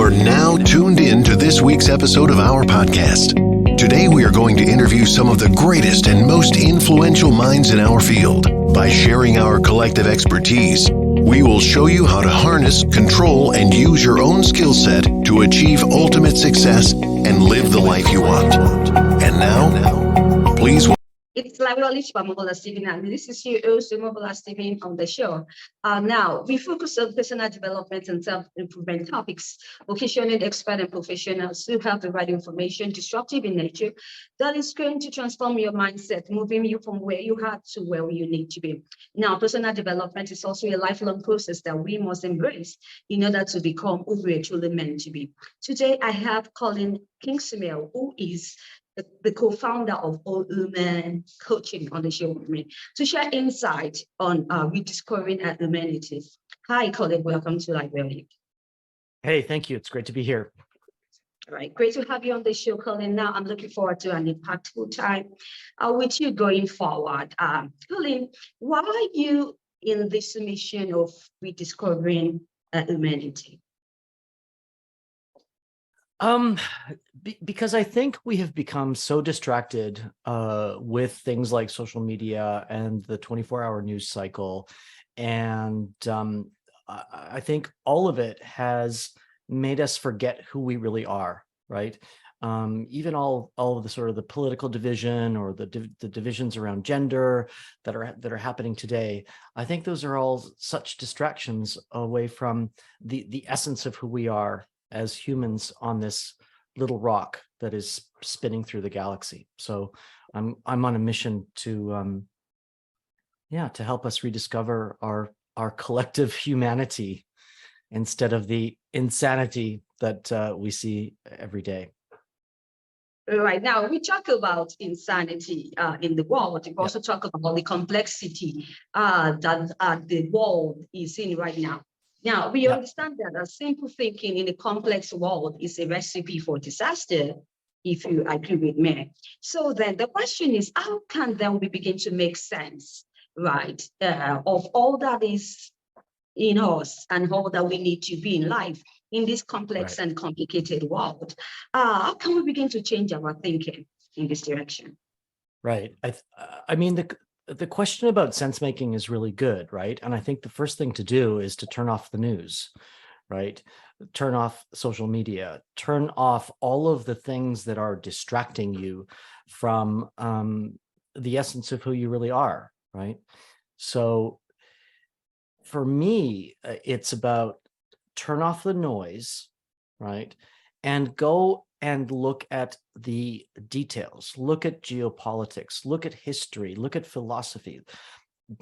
are now tuned in to this week's episode of our podcast. Today, we are going to interview some of the greatest and most influential minds in our field. By sharing our collective expertise, we will show you how to harness, control, and use your own skill set to achieve ultimate success and live the life you want. And now, please. It's Laurel Omobola Stephen, and this is your host, Omobola Stephen, on the show. Now, we focus on personal development and self-improvement topics, occasionally expert and professionals who have the right information, disruptive in nature, that is going to transform your mindset, moving you from where you are to where you need to be. Now, personal development is also a lifelong process that we must embrace in order to become who we are truly meant to be. Today, I have Colin Kingsmill, who is the co-founder of All Women Coaching, on the show with me to share insight on rediscovering humanity. Hi, Colin. Welcome to Library. Hey, thank you. It's great to be here. All right, great to have you on the show, Colin. Now, I'm looking forward to an impactful time with you going forward. Colin, why are you in this mission of rediscovering humanity? Because I think we have become so distracted with things like social media and the 24-hour news cycle. And I think all of it has made us forget who we really are, right? Even all of the sort of the political division or the divisions around gender that are happening today, I think those are all such distractions away from the essence of who we are as humans on this little rock that is spinning through the galaxy. So I'm on a mission to help us rediscover our collective humanity instead of the insanity that we see every day. Right now, we talk about insanity in the world. We also talk about the complexity that the world is in right now. Now, we understand that a simple thinking in a complex world is a recipe for disaster, if you agree with me. So then the question is, how can then we begin to make sense, right, of all that is in us and all that we need to be in life in this complex and complicated world? How can we begin to change our thinking in this direction? Right. I mean, the question about sense making is really good, right? And I think the first thing to do is to turn off the news, right? Turn off social media, turn off all of the things that are distracting you from the essence of who you really are, right? So for me, it's about turn off the noise, right? And go and look at the details, look at geopolitics, look at history, look at philosophy.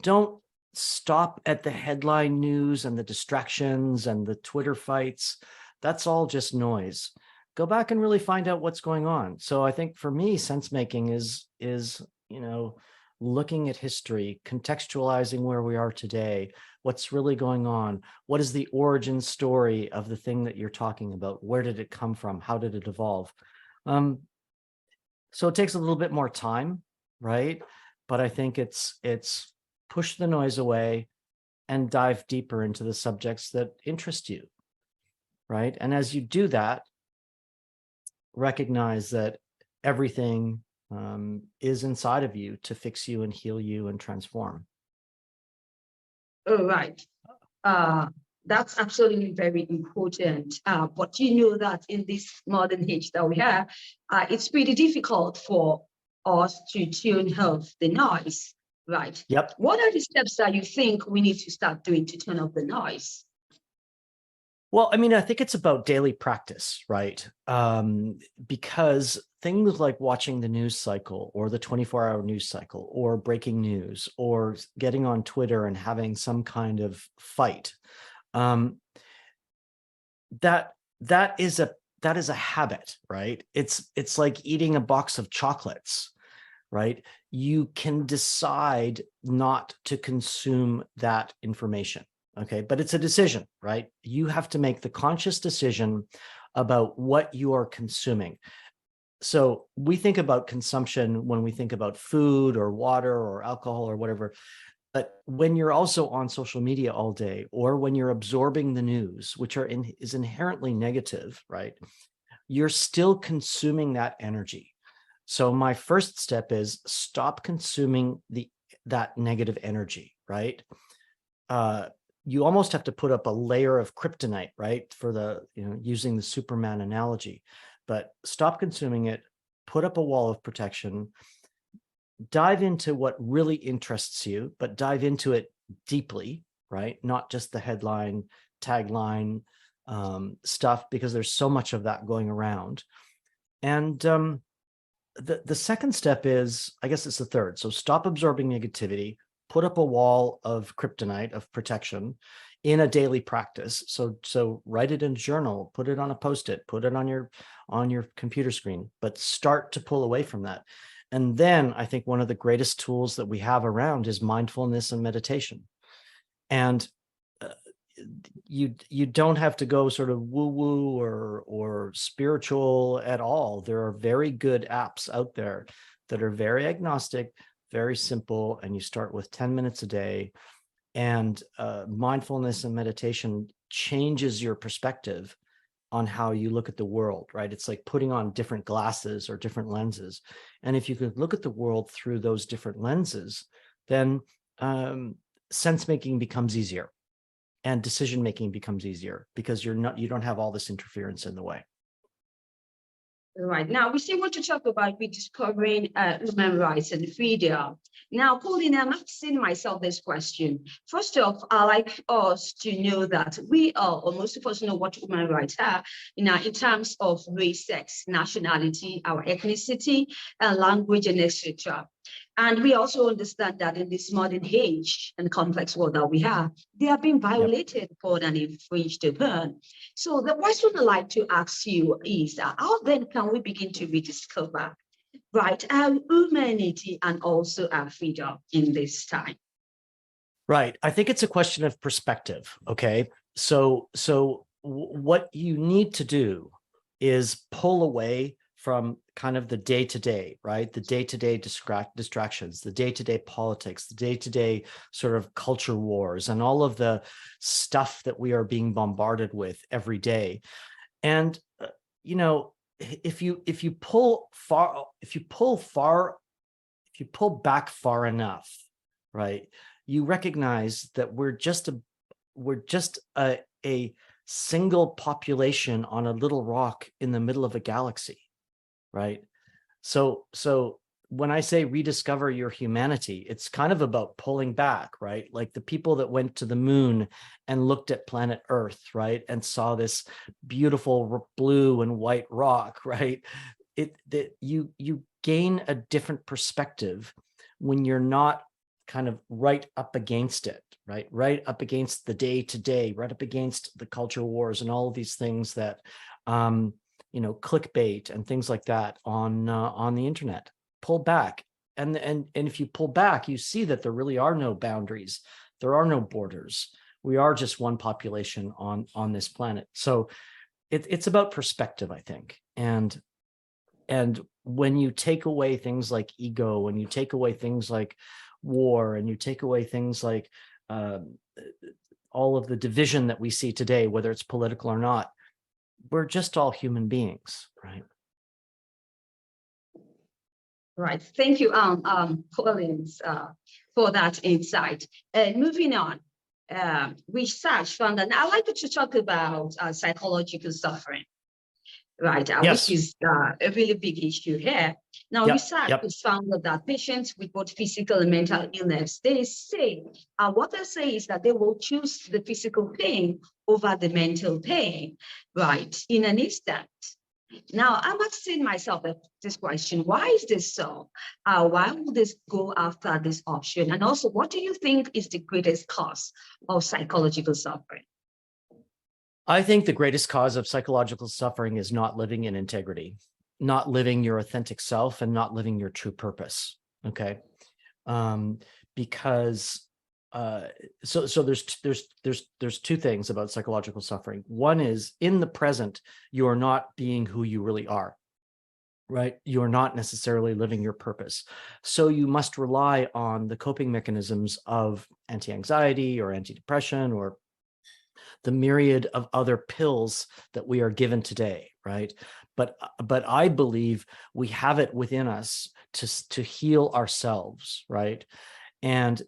Don't stop at the headline news and the distractions and the Twitter fights. That's all just noise. Go back and really find out what's going on. So I think for me, sense making is looking at history, contextualizing where we are today, what's really going on, what is the origin story of the thing that you're talking about, where did it come from, how did it evolve? So it takes a little bit more time, right? But I think it's push the noise away and dive deeper into the subjects that interest you, right? And as you do that, recognize that everything is inside of you to fix you and heal you and transform. All right. That's absolutely very important. But you know that in this modern age that we have, it's pretty difficult for us to tune off the noise, right? Yep. What are the steps that you think we need to start doing to turn off the noise? Well, I mean, I think it's about daily practice, right? Because things like watching the news cycle or the 24-hour news cycle or breaking news or getting on Twitter and having some kind of fight, that is a habit, right? It's like eating a box of chocolates, right? You can decide not to consume that information. Okay, but it's a decision, right? You have to make the conscious decision about what you are consuming. So we think about consumption when we think about food or water or alcohol or whatever. But when you're also on social media all day, or when you're absorbing the news, which is inherently negative, right? You're still consuming that energy. So my first step is stop consuming that negative energy, right? You almost have to put up a layer of kryptonite, right? For using the Superman analogy, but stop consuming it, put up a wall of protection, dive into what really interests you, but dive into it deeply, right? Not just the headline, tagline stuff, because there's so much of that going around. And the second step is, I guess it's the third. So stop absorbing negativity, put up a wall of kryptonite, of protection in a daily practice. So write it in a journal, put it on a Post-it, put it on your computer screen, but start to pull away from that. And then I think one of the greatest tools that we have around is mindfulness and meditation. And you don't have to go sort of woo-woo or spiritual at all. There are very good apps out there that are very agnostic, very simple, and you start with 10 minutes a day. And mindfulness and meditation changes your perspective on how you look at the world, right? It's like putting on different glasses or different lenses. And if you could look at the world through those different lenses, then sense making becomes easier and decision making becomes easier, because you don't have all this interference in the way. Right. Now, we still want to talk about rediscovering human rights and freedom. Now, Colin, I'm asking myself this question. First off, I'd like us to know that we are, or most of us know what human rights are, in terms of race, sex, nationality, our ethnicity, language, and etc. And we also understand that in this modern age and complex world that we have, they are being violated more than infringed upon. So the question I'd like to ask you is, how then can we begin to rediscover, right, our humanity and also our freedom in this time? Right. I think it's a question of perspective. Okay. So what you need to do is pull away from kind of the day-to-day, right? The day-to-day distractions, the day-to-day politics, the day-to-day sort of culture wars, and all of the stuff that we are being bombarded with every day. And if you pull back far enough, right, you recognize that we're just a single population on a little rock in the middle of a galaxy. Right. So when I say rediscover your humanity, it's kind of about pulling back, right? Like the people that went to the moon and looked at planet Earth, right, and saw this beautiful blue and white rock, right? You gain a different perspective when you're not kind of right up against it, right up against the day-to-day, right up against the culture wars and all of these things that clickbait and things like that on the internet. Pull back, and if you pull back, you see that there really are no boundaries, there are no borders. We are just one population on this planet. So it's about perspective, I think. And when you take away things like ego, when you take away things like war, and you take away things like all of the division that we see today, whether it's political or not, we're just all human beings, right? Right. Thank you, Colin, for that insight. And moving on, research found, and I'd like to talk about psychological suffering, right? Yes. Which is a really big issue here. Now, research has found that patients with both physical and mental illness, what they say is that they will choose the physical pain over the mental pain, right, in an instant. Now, I'm asking myself this question: why is this so? Why would this go after this option? And also, what do you think is the greatest cause of psychological suffering? I think the greatest cause of psychological suffering is not living in integrity, not living your authentic self, and not living your true purpose. Okay. Because so there's two things about psychological suffering. One is, in the present, you are not being who you really are. right? You're not necessarily living your purpose. So you must rely on the coping mechanisms of anti-anxiety or antidepressant or the myriad of other pills that we are given today, right? But I believe we have it within us to heal ourselves, right? And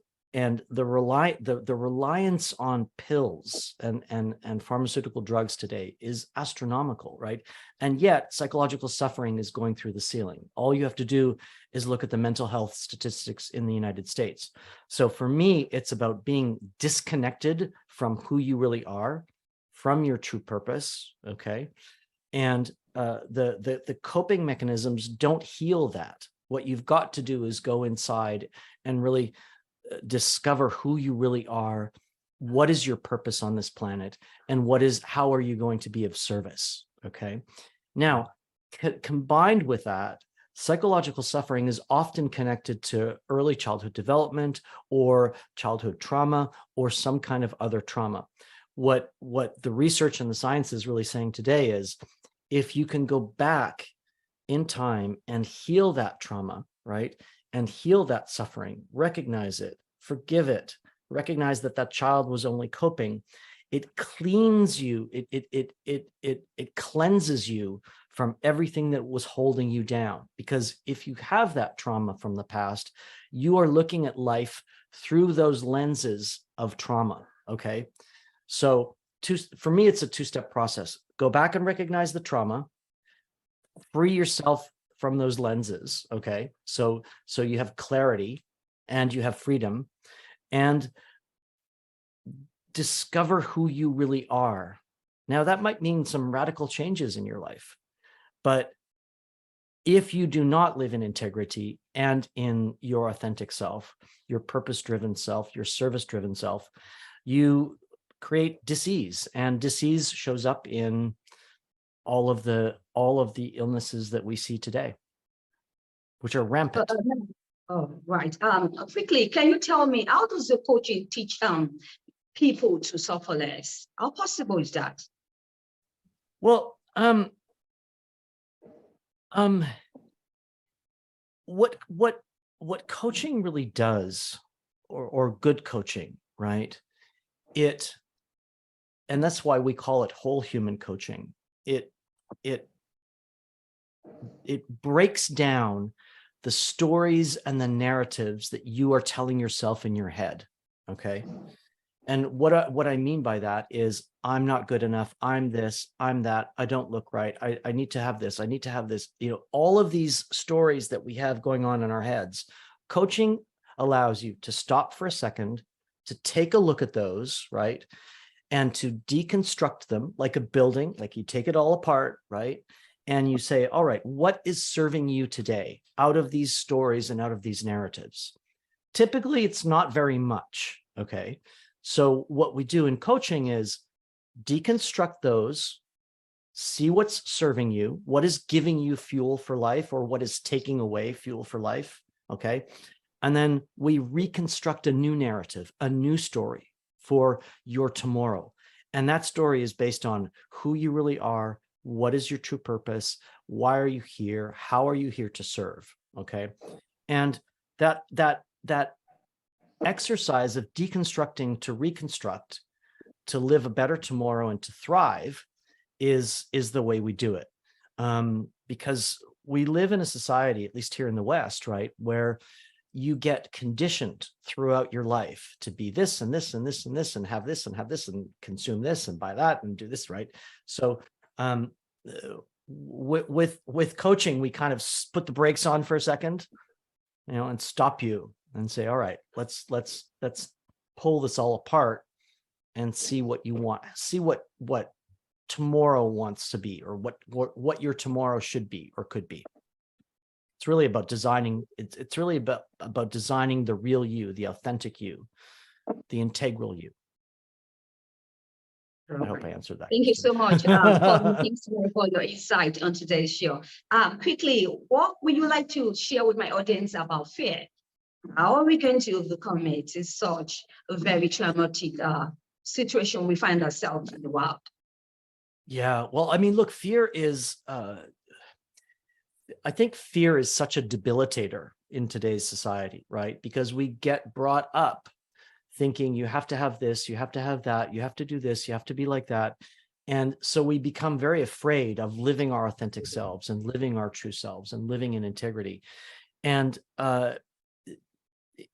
the reliance on pills and pharmaceutical drugs today is astronomical, right? And yet psychological suffering is going through the ceiling. All you have to do is look at the mental health statistics in the United States. So for me, it's about being disconnected from who you really are, from your true purpose, okay? And the coping mechanisms don't heal that. What you've got to do is go inside and really discover who you really are, what is your purpose on this planet, and how are you going to be of service, okay? Now, combined with that, psychological suffering is often connected to early childhood development or childhood trauma or some kind of other trauma. What the research and the science is really saying today is, if you can go back in time and heal that trauma, right? And heal that suffering, recognize it, forgive it, recognize that that child was only coping. It cleans you, it cleanses you from everything that was holding you down. Because if you have that trauma from the past, you are looking at life through those lenses of trauma, okay? So for me, it's a two-step process. Go back and recognize the trauma, free yourself from those lenses, okay? So you have clarity and you have freedom, and discover who you really are. Now, that might mean some radical changes in your life, but if you do not live in integrity and in your authentic self, your purpose-driven self, your service-driven self, you create disease, and disease shows up in all of the illnesses that we see today, which are rampant. Oh, right. Quickly, can you tell me, how does the coaching teach people to suffer less? How possible is that? Well, what coaching really does, or good coaching, right? And that's why we call it whole human coaching. It breaks down the stories and the narratives that you are telling yourself in your head, okay? And what I mean by that is, I'm not good enough, I'm this, I'm that, I don't look right, I need to have this, I need to have this, all of these stories that we have going on in our heads. Coaching allows you to stop for a second, to take a look at those, right? And to deconstruct them like a building, like you take it all apart, right? And you say, all right, what is serving you today out of these stories and out of these narratives? Typically, it's not very much, okay? So what we do in coaching is deconstruct those, see what's serving you, what is giving you fuel for life, or what is taking away fuel for life, okay? And then we reconstruct a new narrative, a new story for your tomorrow. And that story is based on who you really are, what is your true purpose, why are you here, how are you here to serve, okay? And that exercise of deconstructing to reconstruct, to live a better tomorrow and to thrive is the way we do it. Because we live in a society, at least here in the West, right, where you get conditioned throughout your life to be this and this and this and this and have this and consume this and buy that and do this, right? So with coaching, we kind of put the brakes on for a second, and stop you and say, all right, let's pull this all apart and see what you want, see what tomorrow wants to be, or what your tomorrow should be or could be. It's really about designing. It's really about designing the real you, the authentic you, the integral you. I hope I answered that. Thank you so much, Colin, Kingsmill, for your insight on today's show. Quickly, what would you like to share with my audience about fear? How are we going to overcome it? It's such a very traumatic situation we find ourselves in the world. Yeah, well, I mean, look, fear is I think fear is such a debilitator in today's society, right? Because we get brought up thinking you have to have this, you have to have that, you have to do this, you have to be like that. And so we become very afraid of living our authentic selves and living our true selves and living in integrity. And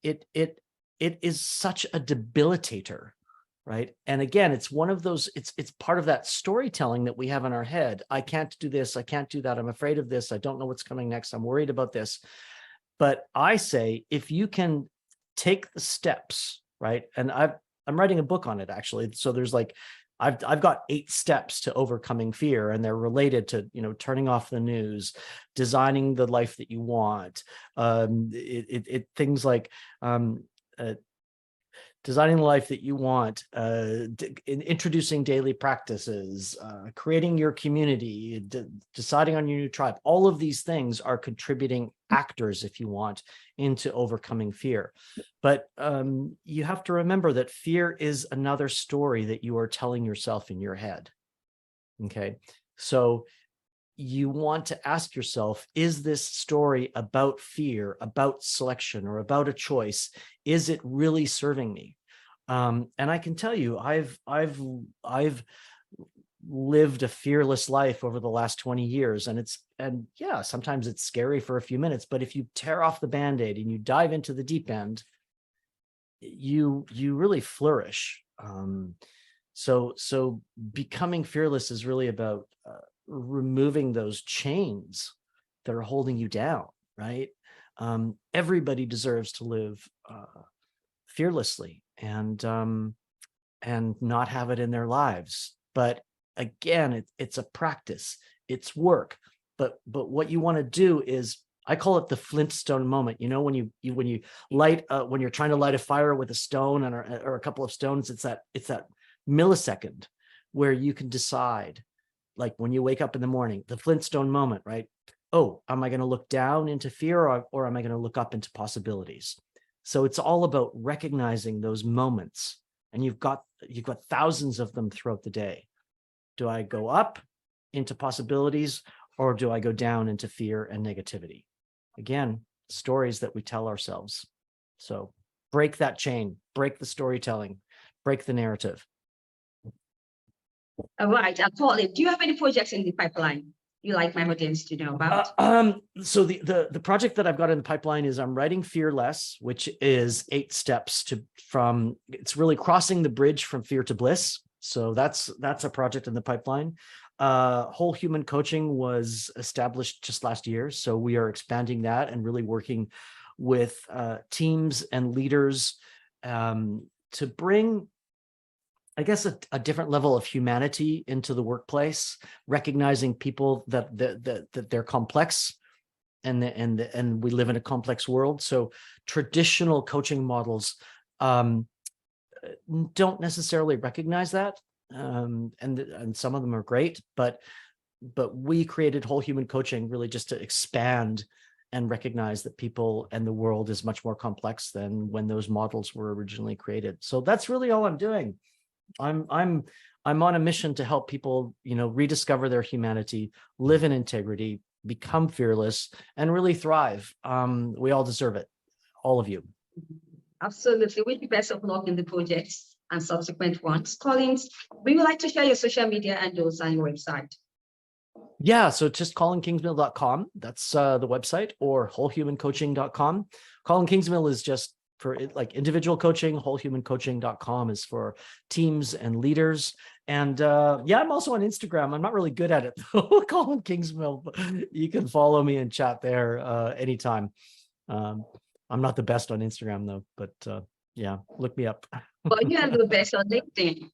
it is such a debilitator, right? And again, it's one of those, it's part of that storytelling that we have in our head. I can't do this, I can't do that, I'm afraid of this, I don't know what's coming next, I'm worried about this. But I say, if you can take the steps, right? And I'm writing a book on it, actually. So there's like, I've got 8 steps to overcoming fear, and they're related to, turning off the news, designing the life that you want, things like designing the life that you want, introducing daily practices, creating your community, deciding on your new tribe. All of these things are contributing actors, if you want, into overcoming fear. But you have to remember that fear is another story that you are telling yourself in your head. Okay, so you want to ask yourself, is this story about fear, about selection, or about a choice? Is it really serving me? And I can tell you, I've lived a fearless life over the last 20 years. And yeah, sometimes it's scary for a few minutes, but if you tear off the Band-Aid and you dive into the deep end, you really flourish. So becoming fearless is really about removing those chains that are holding you down, right? Everybody deserves to live fearlessly and not have it in their lives. But again, it's a practice, it's work. But what you want to do is, I call it the Flintstone moment. When you light when you're trying to light a fire with a stone or a couple of stones, it's that millisecond where you can decide. Like when you wake up in the morning, the Flintstone moment, right? Oh, am I going to look down into fear, or am I going to look up into possibilities? So it's all about recognizing those moments, and you've got thousands of them throughout the day. Do I go up into possibilities, or do I go down into fear and negativity? Again, stories that we tell ourselves. So break that chain, break the storytelling, break the narrative. All right, Colin, do you have any projects in the pipeline you like my audience to know about? So the project that I've got in the pipeline is I'm writing Fearless, which is 8 steps from it's really crossing the bridge from fear to bliss. So that's a project in the pipeline. Whole Human Coaching was established just last year, so we are expanding that and really working with teams and leaders to bring, I guess, a different level of humanity into the workplace, recognizing people that they're complex, and we live in a complex world. So traditional coaching models don't necessarily recognize that, and some of them are great, but we created Whole Human Coaching really just to expand and recognize that people and the world is much more complex than when those models were originally created. So that's really all I'm doing. I'm on a mission to help people, rediscover their humanity, live in integrity, become fearless, and really thrive. We all deserve it, all of you. Absolutely. Wish you best of luck in the projects and subsequent ones. Collins, we would like to share your social media handles and your website. Yeah, so just colinkingsmill.com. That's the website, or wholehumancoaching.com. Colin Kingsmill is just for like individual coaching. Wholehumancoaching.com is for teams and leaders. And yeah, I'm also on Instagram. I'm not really good at it though. Colin Kingsmill. But you can follow me and chat there anytime. I'm not the best on Instagram though, but yeah, look me up. But you have the best on LinkedIn,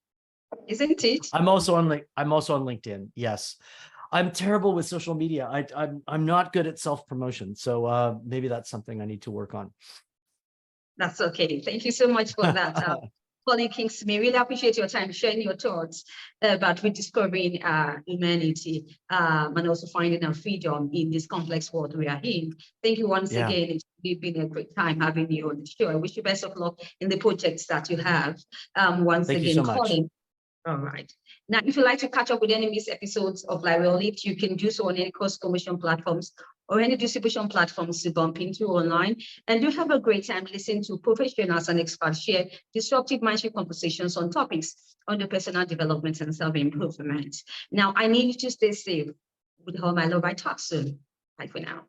isn't it? I'm also on LinkedIn. Yes. I'm terrible with social media. I'm not good at self-promotion. So maybe that's something I need to work on. That's okay. Thank you so much for that. Colin Kingsmill, really appreciate your time sharing your thoughts about rediscovering humanity and also finding our freedom in this complex world we are in. Thank you once again. It's been a great time having you on the show. I wish you best of luck in the projects that you have. Once Thank again, you so much. Colin. All right. Now, if you'd like to catch up with any missed episodes of Live Well Lived, you can do so on any cross-commission platforms or any distribution platforms to bump into online. And do have a great time listening to professionals and experts share disruptive mindset conversations on topics on the personal development and self-improvement. Now, I need you to stay safe. With all my love, I talk soon. Bye for now.